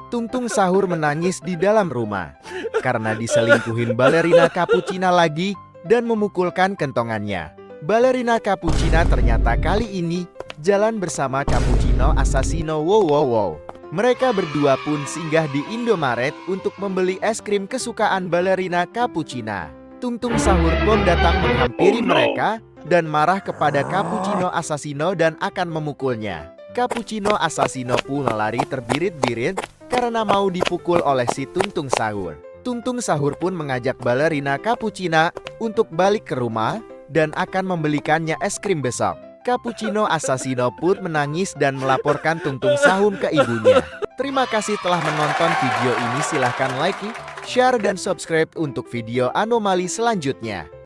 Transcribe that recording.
Tung Sahur menangis di dalam rumah karena diselingkuhin balerina Capuchina lagi dan memukulkan kentongannya. Balerina Capuchina ternyata kali ini jalan bersama Cappuccino Assassino. Wow. Mereka berdua pun singgah di Indomaret untuk membeli es krim kesukaan balerina Capuchina. Tung Sahur pun datang menghampiri mereka dan marah kepada Cappuccino Assassino dan akan memukulnya. Cappuccino Assassino pun lari terbirit-birit karena mau dipukul oleh si Tung Sahur. Tung Sahur pun mengajak balerina Capuchina untuk balik ke rumah dan akan membelikannya es krim besok. Cappuccino Assassino pun menangis dan melaporkan Tung Sahur ke ibunya. Terima kasih telah menonton video ini. Silahkan like, share, dan subscribe untuk video anomali selanjutnya.